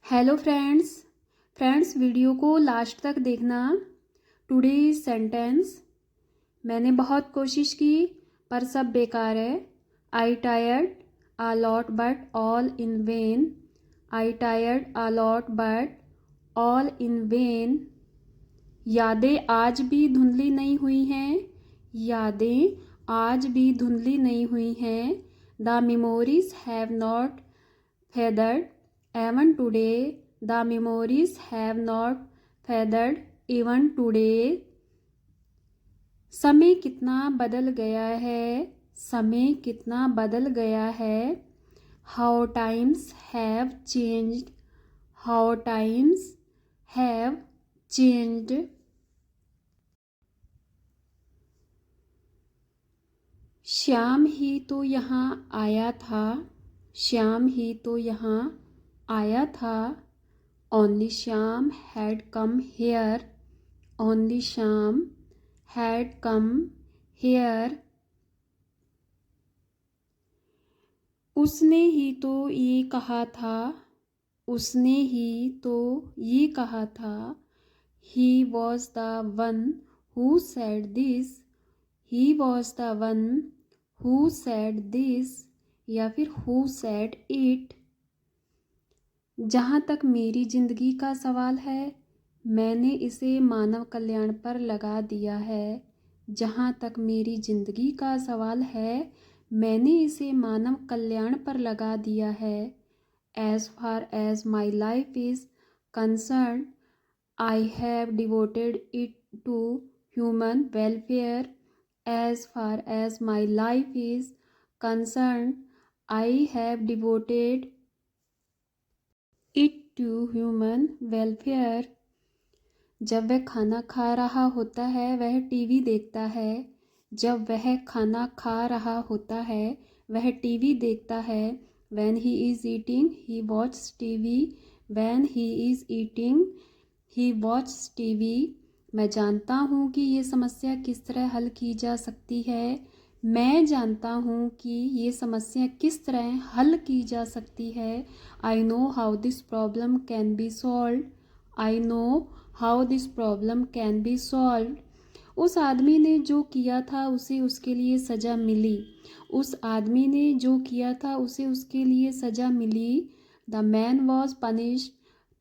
Hello friends video को last तक देखना। Today sentence. मैंने बहुत कोशिश की पर सब बेकार है। I tired a lot but all in vain. I tired a lot but all in vain. यादें आज भी धुंधली नहीं हुई हैं। यादें आज भी धुंधली नहीं हुई हैं। The memories have not feathered even today. The memories have not feathered even today. समय कितना बदल गया है। समय कितना बदल गया है। How times have changed. How times have changed. Shyam ही तो यहाँ आया था। श्याम ही तो यहाँ आया था। Only Shyam had come here. Only Shyam had come here. उसने ही तो ये कहा था। उसने ही तो ये कहा था। He was the one who said this. He was the one who said this. या फिर who said it. जहाँ तक मेरी ज़िंदगी का सवाल है मैंने इसे मानव कल्याण पर लगा दिया है। जहाँ तक मेरी ज़िंदगी का सवाल है मैंने इसे मानव कल्याण पर लगा दिया है। As far as my life is concerned, I have devoted it to human welfare. As far as my life is concerned, I have devoted it to human welfare. जब वह खाना खा रहा होता है वह टीवी देखता है। जब वह खाना खा रहा होता है वह टीवी देखता है। When he is eating, he watches TV. When he is eating, he watches TV. मैं जानता हूँ कि ये समस्या किस तरह हल की जा सकती है। मैं जानता हूँ कि ये समस्या किस तरह हल की जा सकती है। I know how this problem can be solved. I know how this problem can be solved. उस आदमी ने जो किया था उसे उसके लिए सज़ा मिली। उस आदमी ने जो किया था उसे उसके लिए सज़ा मिली। The man was punished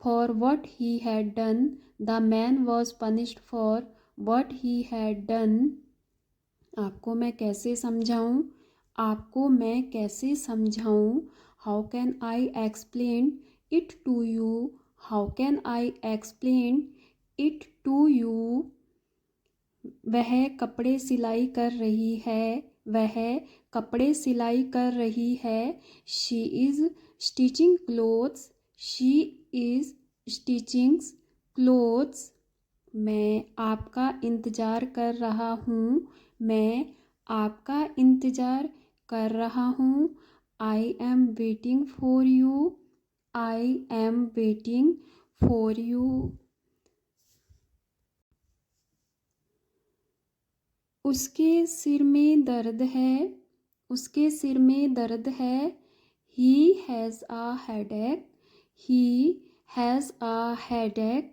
for what he had done. The man was punished for what he had done. आपको मैं कैसे समझाऊं? आपको मैं कैसे समझाऊं? How can I explain it to you? How can I explain it to you? वह कपड़े सिलाई कर रही है। वह कपड़े सिलाई कर रही है। She is stitching clothes. She is stitching clothes. मैं आपका इंतज़ार कर रहा हूँ। मैं आपका इंतज़ार कर रहा हूँ। I am waiting for you. I am waiting for you. उसके सिर में दर्द है। उसके सिर में दर्द है। He has a headache. He has a headache.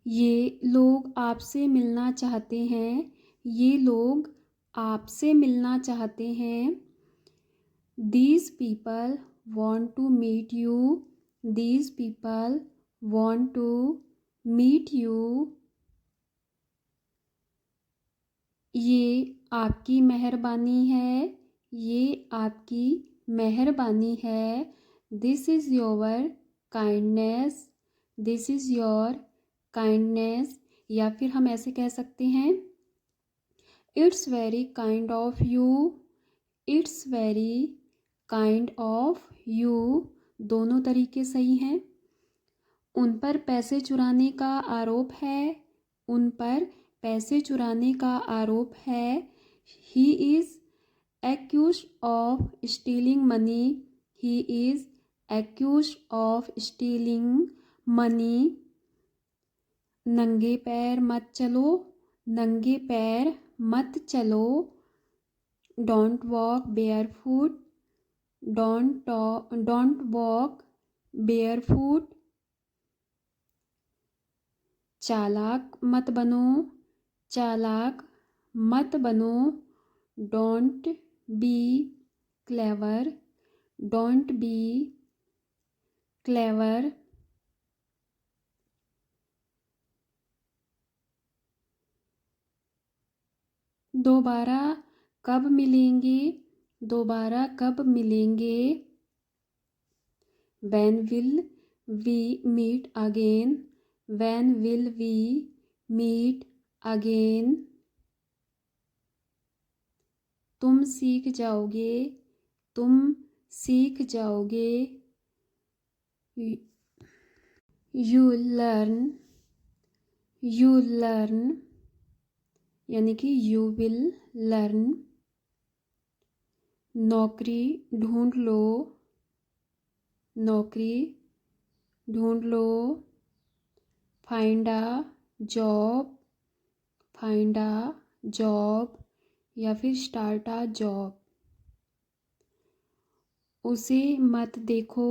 ये लोग आपसे मिलना चाहते हैं। ये लोग आपसे मिलना चाहते हैं। These people want to meet you. These people want to meet you. ये आपकी मेहरबानी है। ये आपकी मेहरबानी है। This is your kindness. This is your kindness. या फिर हम ऐसे कह सकते हैं it's very kind of you. It's very kind of you. दोनों तरीके सही हैं। उन पर पैसे चुराने का आरोप है। उन पर पैसे चुराने का आरोप है। He is accused of stealing money. He is accused of stealing money. नंगे पैर मत चलो। नंगे पैर मत चलो। Don't walk barefoot. Don't walk barefoot. चालाक मत बनो, चालाक मत बनो। Don't be clever, don't be clever. दोबारा कब मिलेंगे, दोबारा कब मिलेंगे। When will we meet again, when will we meet again। तुम सीख जाओगे, तुम सीख जाओगे। You'll learn, you'll learn यानी कि you will learn। नौकरी ढूंढ लो, नौकरी ढूंढ लो। Find a job, find a job या फिर स्टार्ट अ जॉब। उसे मत देखो,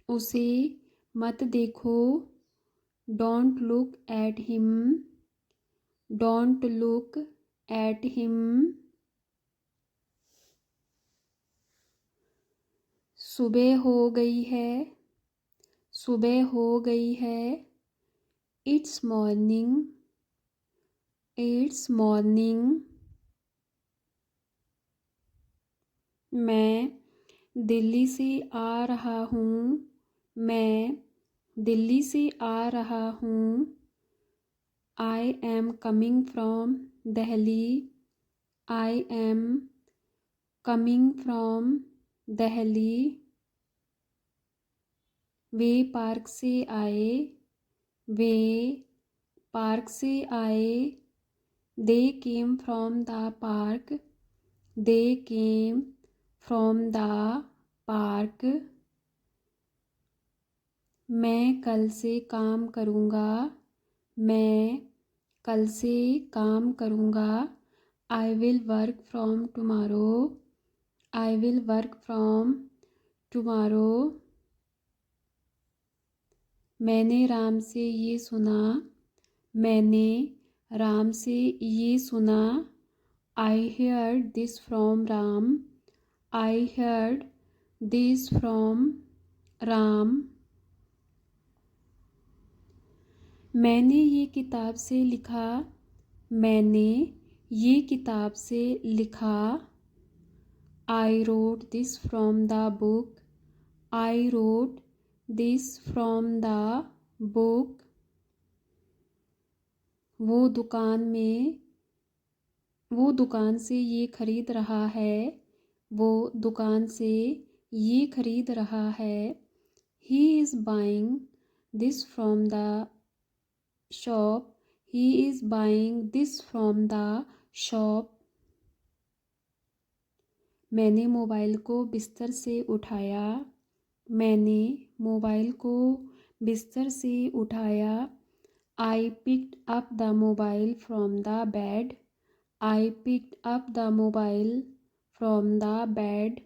उसे मत देखो। Don't look at him, don't look at him. सुबह हो गई है, सुबह हो गई है। It's morning, it's morning. मैं दिल्ली से आ रहा हूँ, मैं दिल्ली से आ रहा हूँ। I am coming from Delhi, I am coming from Delhi. वे पार्क से आए, वे पार्क से आए। They came from the park, they came from the park. मैं कल से काम करूँगा, मैं कल से काम करूँगा। I will work from tomorrow, I will work from tomorrow. मैंने राम से ये सुना, मैंने राम से ये सुना। I heard this from Ram, I heard this from Ram. मैंने ये किताब से लिखा, मैंने ये किताब से लिखा। I wrote this from the book, I wrote this from the book. वो दुकान में, वो दुकान से ये खरीद रहा है, वो दुकान से ये खरीद रहा है। He is buying this from the shop, he is buying this from the shop. मैंने मोबाइल को बिस्तर से उठाया, मैंने मोबाइल को बिस्तर से उठाया। I picked up the mobile from the bed, I picked up the mobile from the bed.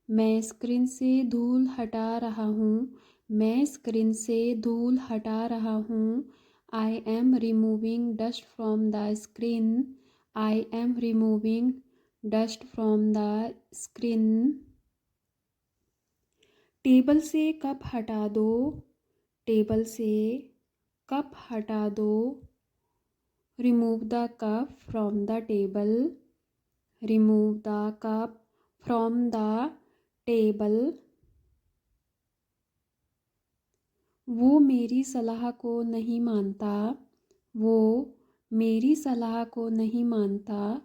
मैं स्क्रीन से धूल हटा रहा हूँ, मैं स्क्रीन से धूल हटा रहा हूँ। I am removing dust from the screen, I am removing dust from the screen. Table से कप हटा दो, टेबल से कप हटा दो। Remove the cup from the table, remove the cup from the table. वो मेरी सलाह को नहीं मानता, वो मेरी सलाह को नहीं मानता।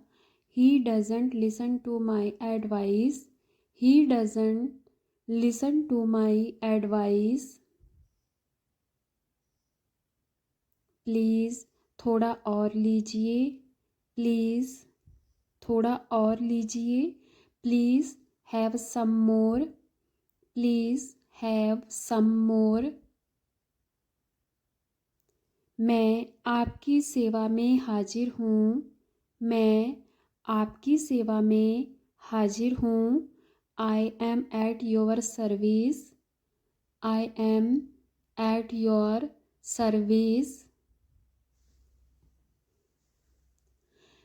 He doesn't listen to my advice, he doesn't listen to my advice. Please थोड़ा और लीजिए, प्लीज़ थोड़ा और लीजिए। Please have some more, please have some more. मैं आपकी सेवा में हाजिर हूँ, मैं आपकी सेवा में हाजिर हूँ। I M at your service, I am at your service.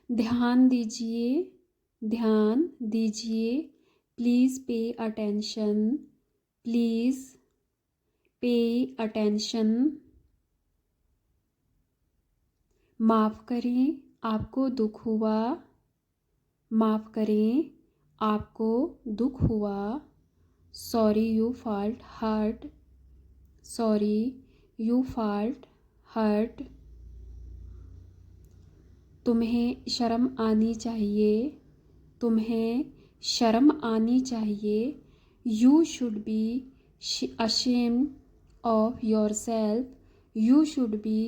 ध्यान दीजिए, ध्यान दीजिए। Please pay attention, please pay attention. माफ़ करें, आपको दुख हुआ, माफ़ करें, आपको दुख हुआ। Sorry you felt hurt, sorry you felt hurt. तुम्हें शर्म आनी चाहिए, तुम्हें शर्म आनी चाहिए। You should be ashamed of yourself, you should be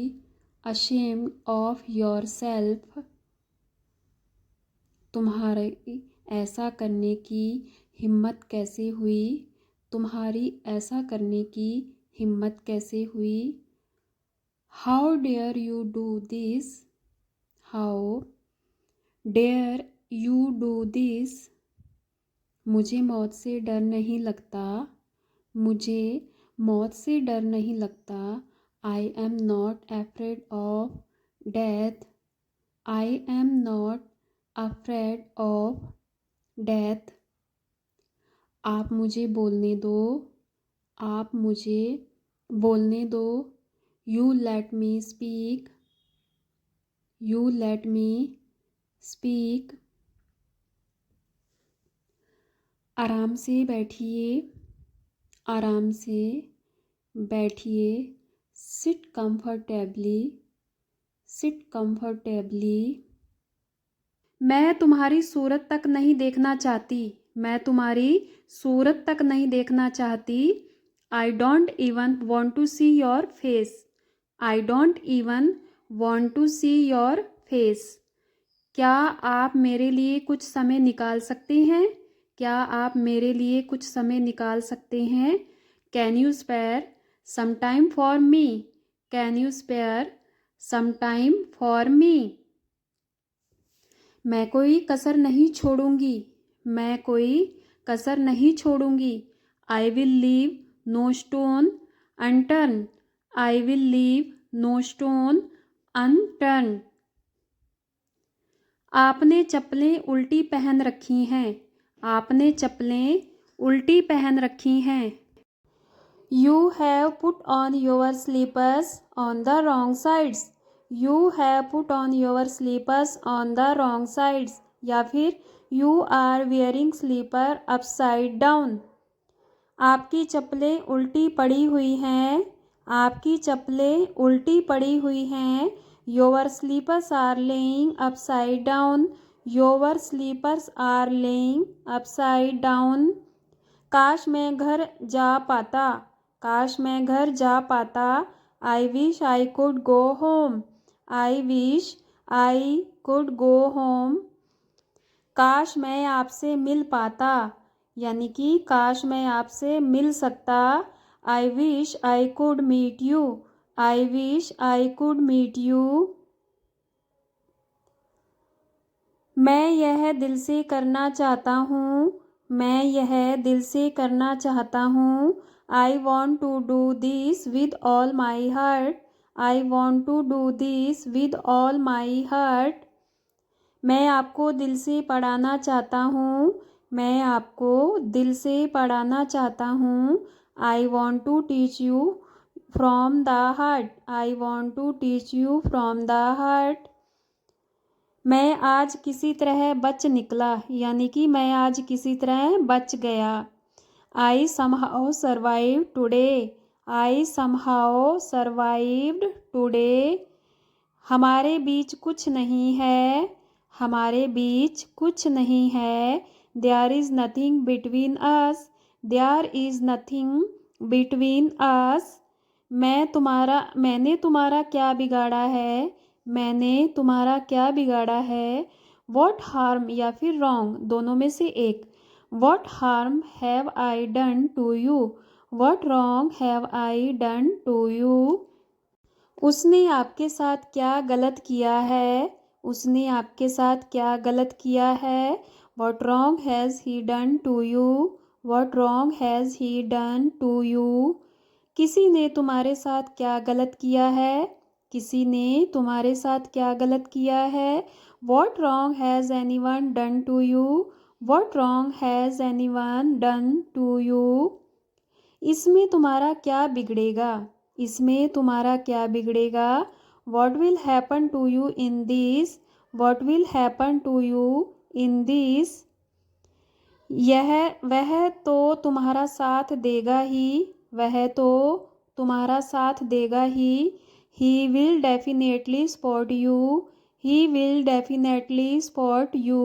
ashamed of yourself। तुम्हारी ऐसा करने की हिम्मत कैसे हुई, तुम्हारी ऐसा करने की हिम्मत कैसे हुई। How dare you do this, how dare you do this. मुझे मौत से डर नहीं लगता, मुझे मौत से डर नहीं लगता। I am not afraid of death, I am not afraid of death. आप मुझे बोलने दो, आप मुझे बोलने दो। You let me speak, you let me speak. आराम से बैठिए, आराम से बैठिए। Seat comfortably, seat comfortably. मैं तुम्हारी सूरत तक नहीं देखना चाहती, मैं तुम्हारी सूरत तक नहीं देखना चाहती। I don't even want to see your face, I don't even want to see your face. क्या आप मेरे लिए कुछ समय निकाल सकते हैं, क्या आप मेरे लिए कुछ समय निकाल सकते हैं। Can you spare some time for me, can you spare some time for me. मैं कोई कसर नहीं छोड़ूंगी, मैं कोई कसर नहीं छोड़ूंगी। I will leave no stone unturned, I will leave no stone unturned. आपने चप्पलें उल्टी पहन रखी हैं, आपने चप्पलें उल्टी पहन रखी हैं। You have put on your slippers on the wrong sides, you have put on your slippers on the wrong sides। या फिर you are wearing slipper upside down। आपकी चप्पलें उल्टी पड़ी हुई हैं, आपकी चप्पलें उल्टी पड़ी हुई हैं। Your slippers are laying upside down, your slippers are laying upside down। काश मैं घर जा पाता, काश मैं घर जा पाता। आई wish I could go home, I wish I could go home. काश मैं आपसे मिल पाता, यानी कि काश मैं आपसे मिल सकता। I wish I could meet you, I wish I could meet you. मैं यह दिल से करना चाहता हूँ, मैं यह दिल से करना चाहता हूँ। I want to do this with all my heart, I want to do this with all my heart. मैं आपको दिल से पढ़ाना चाहता हूँ, मैं आपको दिल से पढ़ाना चाहता हूँ। I want to teach you from the heart, I want to teach you from the heart. मैं आज किसी तरह बच निकला, यानी कि मैं आज किसी तरह बच गया। I somehow survive today, I somehow survived today. हमारे बीच कुछ नहीं है, हमारे बीच कुछ नहीं है। There is nothing between us, there is nothing between us. मैंने तुम्हारा क्या बिगाड़ा है, मैंने तुम्हारा क्या बिगाड़ा है। वॉट हार्म या फिर रॉन्ग, दोनों में से एक। What harm have I done to you, what wrong have I done to you. उसने आपके साथ क्या गलत किया है, उसने आपके साथ क्या गलत किया है। What wrong has he done to you, What wrong has he done to you? किसी ने तुम्हारे साथ क्या गलत किया है? किसी ने तुम्हारे साथ क्या गलत किया है? What wrong has anyone done to you? What wrong has anyone done to you? इसमें तुम्हारा क्या बिगड़ेगा? इसमें तुम्हारा क्या बिगड़ेगा? What will happen to you in this? What will happen to you in this? वह तो तुम्हारा साथ देगा ही, वह तो तुम्हारा साथ देगा ही। He will definitely support you. He will definitely support you.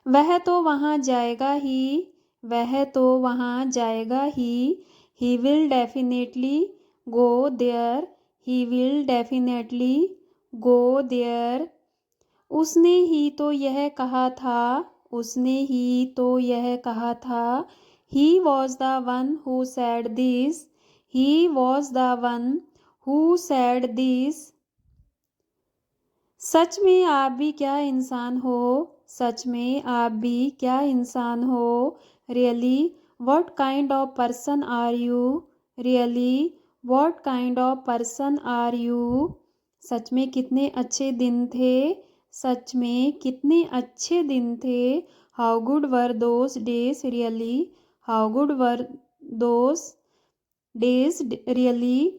वह तो वहाँ जाएगा ही, वह तो वहाँ जाएगा ही। He will definitely go there. He will definitely go there. उसने ही तो यह कहा था, उसने ही तो यह कहा था। He was the one who said this. He was the one who said this. सच में आप भी क्या इंसान हो? सच में आप भी क्या इंसान हो? Really, what kind of person are you? Really, what kind of person are you? सच में कितने अच्छे दिन थे, सच में कितने अच्छे दिन थे। How good were those days really? How good were those days really?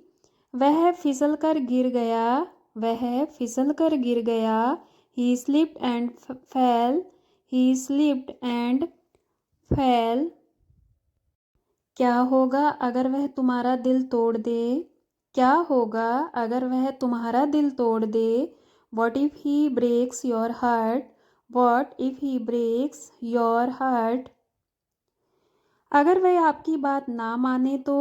वह फिसल कर गिर गया, वह फिसल कर गिर गया। He slipped and fell. He slipped and fell. क्या होगा अगर वह तुम्हारा दिल तोड़ दे? क्या होगा अगर वह तुम्हारा दिल तोड़ दे? What if he breaks your heart? What if he breaks your heart? अगर वह आपकी बात ना माने तो?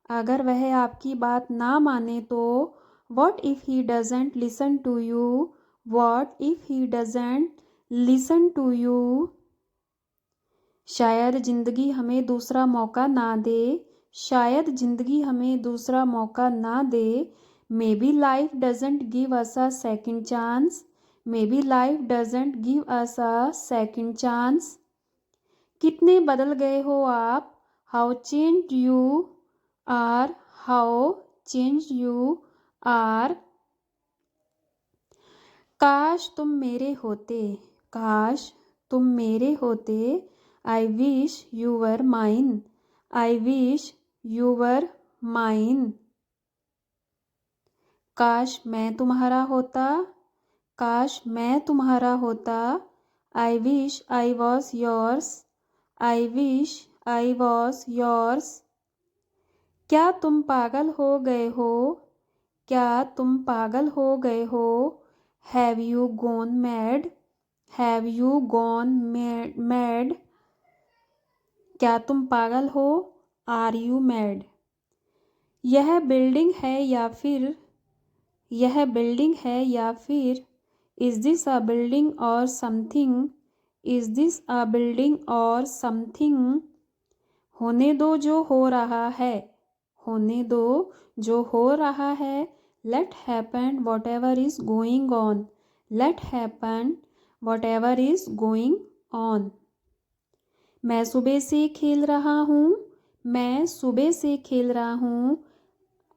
अगर वह आपकी बात ना माने तो? What if he doesn't listen to you? What if he doesn't listen to you? शायद ज़िंदगी हमें दूसरा मौका ना दे, शायद ज़िंदगी हमें दूसरा मौका ना दे। Maybe life doesn't give us a second chance. Maybe life doesn't give us a second chance. कितने बदल गए हो आप? How changed you are. How changed you are. काश तुम मेरे होते, काश तुम मेरे होते। I wish you were mine. I wish you were mine. काश मैं तुम्हारा होता, काश मैं तुम्हारा होता। I wish I was yours. I wish I was yours. क्या तुम पागल हो गए हो? क्या तुम पागल हो गए हो? Have you gone mad? Have you gone mad? क्या तुम पागल हो? Are you mad? यह बिल्डिंग है या फिर, यह बिल्डिंग है या फिर। Is this a building or something? Is this a building or something? होने दो जो हो रहा है, होने दो जो हो रहा है। Let happen whatever is going on. Let happen whatever is going on. मैं सुबह से खेल रहा हूँ, मैं सुबह से खेल रहा हूँ।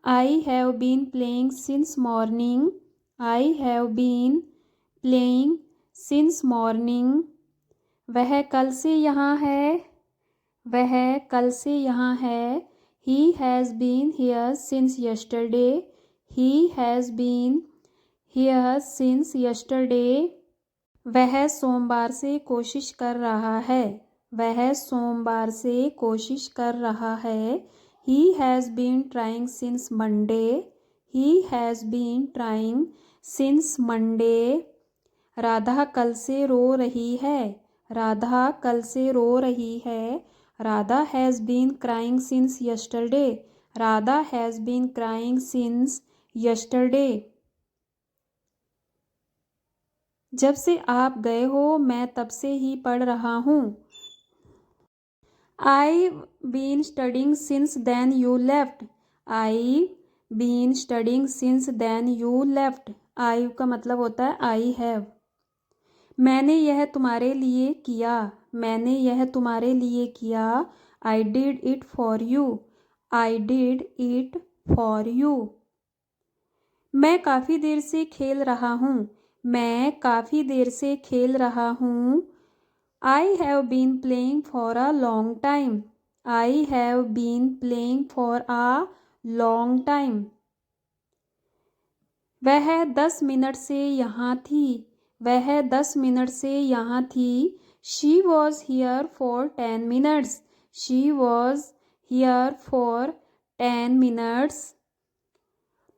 I have been playing since morning. I have been playing since morning. वह कल से यहाँ है, वह कल से यहाँ है। He has been here since yesterday. He has been here since yesterday. वह सोमवार से कोशिश कर रहा है, वह सोमवार से कोशिश कर रहा है। He has been trying since Monday. He has been trying since Monday. Radha कल से रो रही है, राधा कल से रो रही है। Radha has been crying since yesterday. Radha has been crying since yesterday. जब से आप गए हो मैं तब से ही पढ़ रहा हूँ। I've been studying since then you left. I've been studying since then you left. I've का मतलब होता है I have. मैंने यह तुम्हारे लिए किया, मैंने यह तुम्हारे लिए किया। I did it for you. I did it for you. मैं काफ़ी देर से खेल रहा हूँ। मैं काफ़ी देर से खेल रहा हूँ। I have been playing for a long time. I have been playing for a long time. वह 10 मिनट से यहाँ थी। वह 10 मिनट से यहाँ थी। She was here for 10 minutes. She was here for 10 minutes.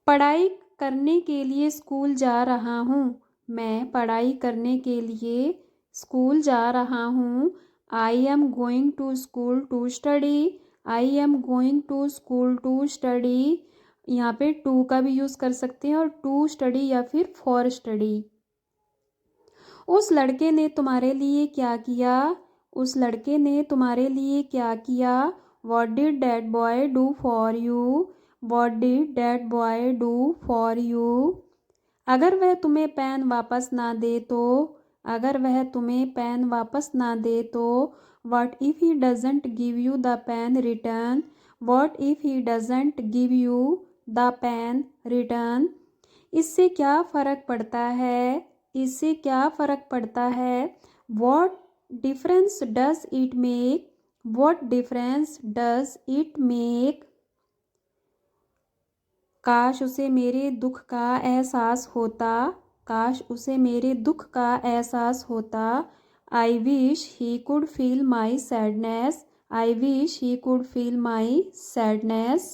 पढ़ाई करने के लिए स्कूल जा रहा हूँ। मैं पढ़ाई करने के लिए स्कूल जा रहा हूँ। I am going to school to study. I am going to school to study. यहाँ पे टू का भी यूज़ कर सकते हैं और टू स्टडी या फिर फॉर स्टडी। उस लड़के ने तुम्हारे लिए क्या किया। उस लड़के ने तुम्हारे लिए क्या किया। What did that boy do for you. What did that boy do for you. अगर वह तुम्हें पेन वापस ना दे तो। अगर वह तुम्हें पेन वापस ना दे तो। What if he doesn't give you the pen return. What if he doesn't give you the pen return. इससे क्या फ़र्क पड़ता है। इससे क्या फ़र्क पड़ता है। What difference does it make. What difference does it make. काश उसे मेरे दुख का एहसास होता। काश उसे मेरे दुख का एहसास होता। I wish he could feel my sadness. I wish he could feel my sadness.